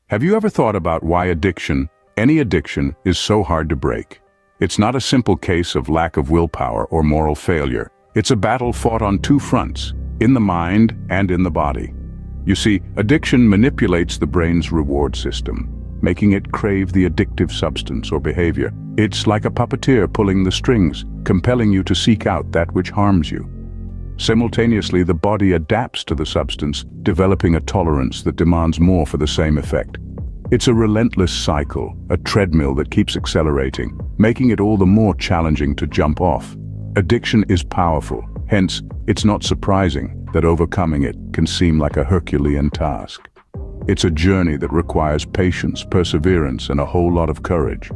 Have you ever thought about why addiction, any addiction, is so hard to break? It's not a simple case of lack of willpower or moral failure. It's a battle fought on two fronts, in the mind and in the body. You see, addiction manipulates the brain's reward system, making it crave the addictive substance or behavior. It's like a puppeteer pulling the strings, compelling you to seek out that which harms you. Simultaneously, the body adapts to the substance, developing a tolerance that demands more for the same effect. It's a relentless cycle, a treadmill that keeps accelerating, making it all the more challenging to jump off. Addiction is powerful, hence, it's not surprising that overcoming it can seem like a Herculean task. It's a journey that requires patience, perseverance, and a whole lot of courage.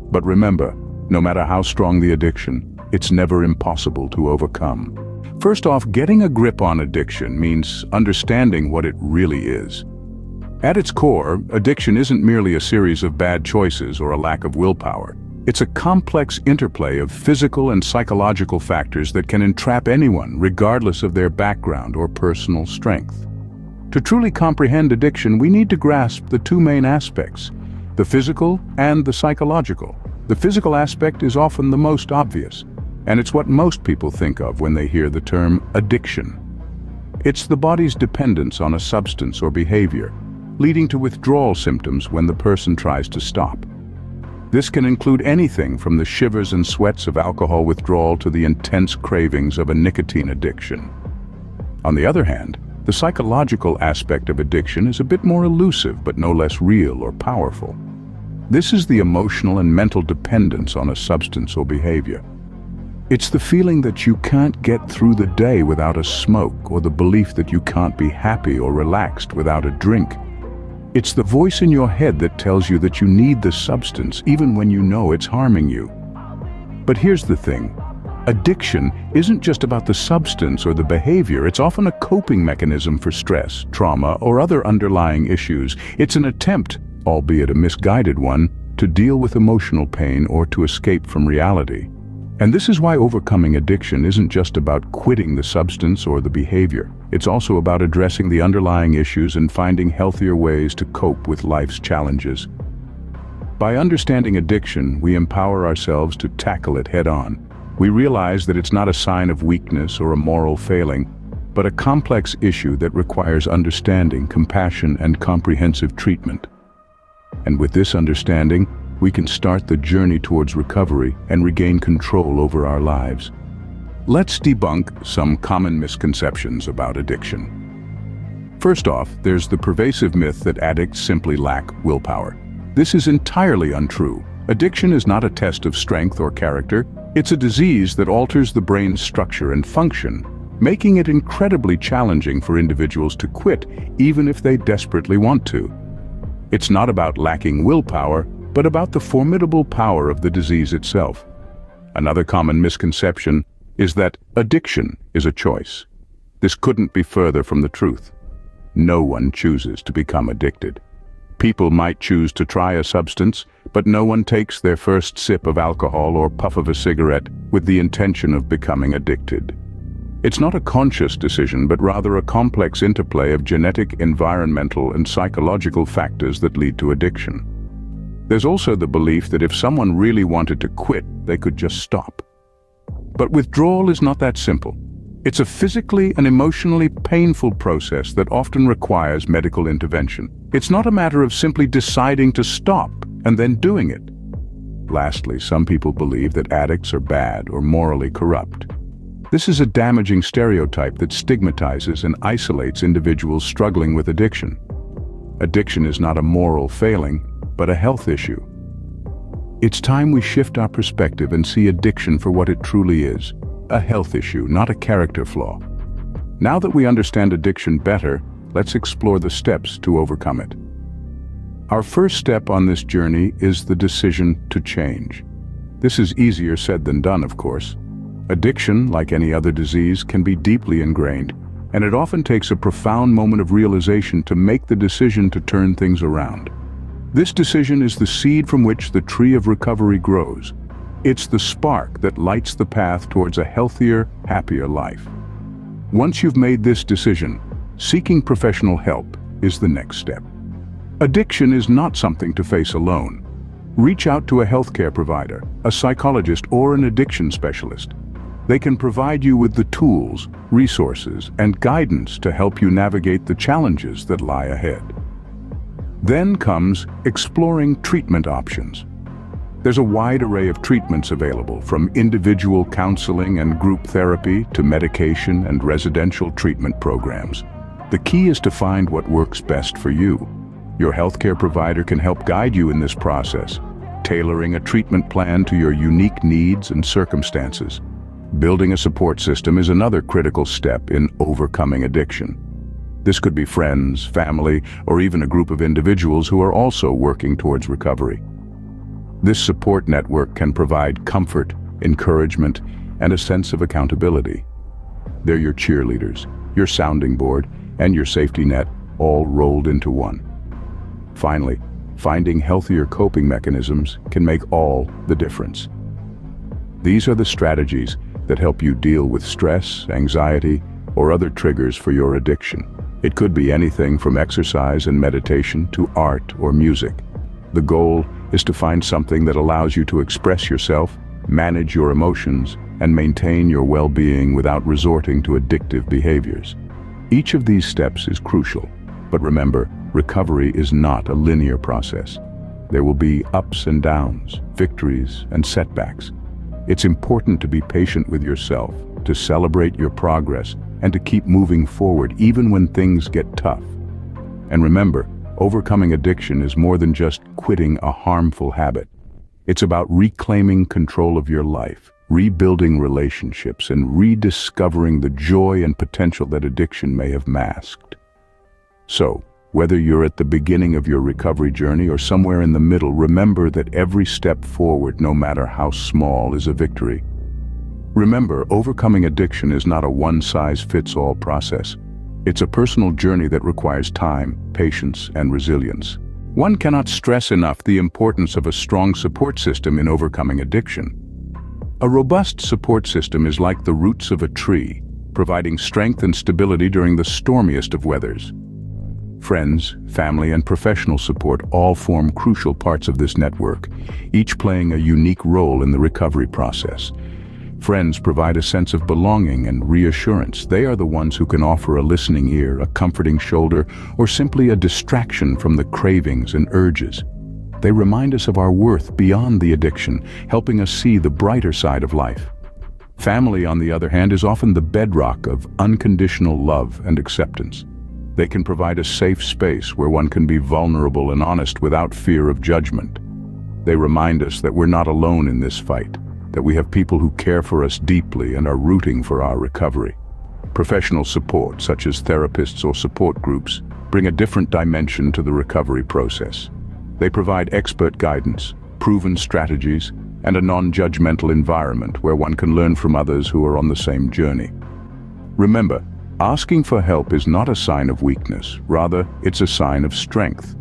But remember, no matter how strong the addiction, it's never impossible to overcome. First off, getting a grip on addiction means understanding what it really is. At its core, addiction isn't merely a series of bad choices or a lack of willpower. It's a complex interplay of physical and psychological factors that can entrap anyone, regardless of their background or personal strength. To truly comprehend addiction, we need to grasp the two main aspects, the physical and the psychological. The physical aspect is often the most obvious, and it's what most people think of when they hear the term addiction. It's the body's dependence on a substance or behavior, leading to withdrawal symptoms when the person tries to stop. This can include anything from the shivers and sweats of alcohol withdrawal to the intense cravings of a nicotine addiction. On the other hand, the psychological aspect of addiction is a bit more elusive but no less real or powerful. This is the emotional and mental dependence on a substance or behavior. It's the feeling that you can't get through the day without a smoke, or the belief that you can't be happy or relaxed without a drink. It's the voice in your head that tells you that you need the substance even when you know it's harming you. But here's the thing. Addiction isn't just about the substance or the behavior. It's often a coping mechanism for stress, trauma, or other underlying issues. It's an attempt, albeit a misguided one, to deal with emotional pain or to escape from reality. And this is why overcoming addiction isn't just about quitting the substance or the behavior. It's also about addressing the underlying issues and finding healthier ways to cope with life's challenges. By understanding addiction, we empower ourselves to tackle it head-on. We realize that it's not a sign of weakness or a moral failing, but a complex issue that requires understanding, compassion, and comprehensive treatment. And with this understanding, we can start the journey towards recovery and regain control over our lives. Let's debunk some common misconceptions about addiction. First off, there's the pervasive myth that addicts simply lack willpower. This is entirely untrue. Addiction is not a test of strength or character. It's a disease that alters the brain's structure and function, making it incredibly challenging for individuals to quit, even if they desperately want to. It's not about lacking willpower, but about the formidable power of the disease itself. Another common misconception is that addiction is a choice. This couldn't be further from the truth. No one chooses to become addicted. People might choose to try a substance, but no one takes their first sip of alcohol or puff of a cigarette with the intention of becoming addicted. It's not a conscious decision, but rather a complex interplay of genetic, environmental, and psychological factors that lead to addiction. There's also the belief that if someone really wanted to quit, they could just stop. But withdrawal is not that simple. It's a physically and emotionally painful process that often requires medical intervention. It's not a matter of simply deciding to stop and then doing it. Lastly, some people believe that addicts are bad or morally corrupt. This is a damaging stereotype that stigmatizes and isolates individuals struggling with addiction. Addiction is not a moral failing, but a health issue. It's time we shift our perspective and see addiction for what it truly is, a health issue, not a character flaw. Now that we understand addiction better, let's explore the steps to overcome it. Our first step on this journey is the decision to change. This is easier said than done, of course. Addiction, like any other disease, can be deeply ingrained, and it often takes a profound moment of realization to make the decision to turn things around. This decision is the seed from which the tree of recovery grows. It's the spark that lights the path towards a healthier, happier life. Once you've made this decision, seeking professional help is the next step. Addiction is not something to face alone. Reach out to a healthcare provider, a psychologist, or an addiction specialist. They can provide you with the tools, resources, and guidance to help you navigate the challenges that lie ahead. Then comes exploring treatment options. There's a wide array of treatments available, from individual counseling and group therapy to medication and residential treatment programs. The key is to find what works best for you. Your healthcare provider can help guide you in this process, tailoring a treatment plan to your unique needs and circumstances. Building a support system is another critical step in overcoming addiction. This could be friends, family, or even a group of individuals who are also working towards recovery. This support network can provide comfort, encouragement, and a sense of accountability. They're your cheerleaders, your sounding board, and your safety net, all rolled into one. Finally, finding healthier coping mechanisms can make all the difference. These are the strategies that help you deal with stress, anxiety, or other triggers for your addiction. It could be anything from exercise and meditation to art or music. The goal is to find something that allows you to express yourself, manage your emotions, and maintain your well-being without resorting to addictive behaviors. Each of these steps is crucial, but remember, recovery is not a linear process. There will be ups and downs, victories and setbacks. It's important to be patient with yourself, to celebrate your progress, and to keep moving forward even when things get tough. And remember, overcoming addiction is more than just quitting a harmful habit. It's about reclaiming control of your life, rebuilding relationships, and rediscovering the joy and potential that addiction may have masked. So, whether you're at the beginning of your recovery journey or somewhere in the middle, remember that every step forward, no matter how small, is a victory. Remember, overcoming addiction is not a one-size-fits-all process. It's a personal journey that requires time, patience, and resilience. One cannot stress enough the importance of a strong support system in overcoming addiction. A robust support system is like the roots of a tree, providing strength and stability during the stormiest of weathers. Friends, family, and professional support all form crucial parts of this network, each playing a unique role in the recovery process. Friends provide a sense of belonging and reassurance. They are the ones who can offer a listening ear, a comforting shoulder, or simply a distraction from the cravings and urges. They remind us of our worth beyond the addiction, helping us see the brighter side of life. Family, on the other hand, is often the bedrock of unconditional love and acceptance. They can provide a safe space where one can be vulnerable and honest without fear of judgment. They remind us that we're not alone in this fight, that we have people who care for us deeply and are rooting for our recovery. Professional support, such as therapists or support groups, bring a different dimension to the recovery process. They provide expert guidance, proven strategies, and a non-judgmental environment where one can learn from others who are on the same journey. Remember, asking for help is not a sign of weakness, rather, it's a sign of strength.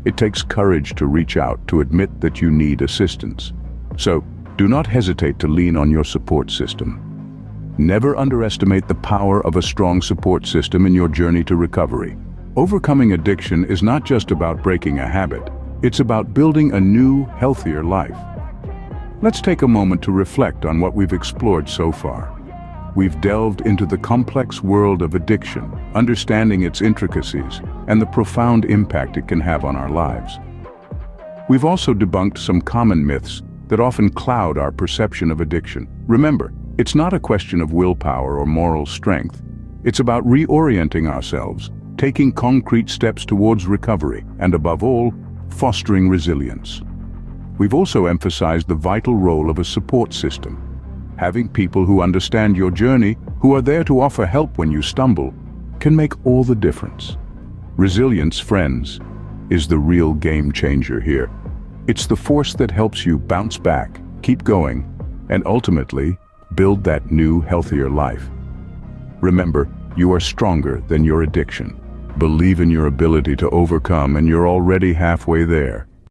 It takes courage to reach out, to admit that you need assistance. So, do not hesitate to lean on your support system. Never underestimate the power of a strong support system in your journey to recovery. Overcoming addiction is not just about breaking a habit, it's about building a new, healthier life. Let's take a moment to reflect on what we've explored so far. We've delved into the complex world of addiction, understanding its intricacies and the profound impact it can have on our lives. We've also debunked some common myths that often cloud our perception of addiction. Remember, it's not a question of willpower or moral strength. It's about reorienting ourselves, taking concrete steps towards recovery, and above all, fostering resilience. We've also emphasized the vital role of a support system. Having people who understand your journey, who are there to offer help when you stumble, can make all the difference. Resilience, friends, is the real game changer here. It's the force that helps you bounce back, keep going, and ultimately build that new, healthier life. Remember, you are stronger than your addiction. Believe in your ability to overcome, and you're already halfway there.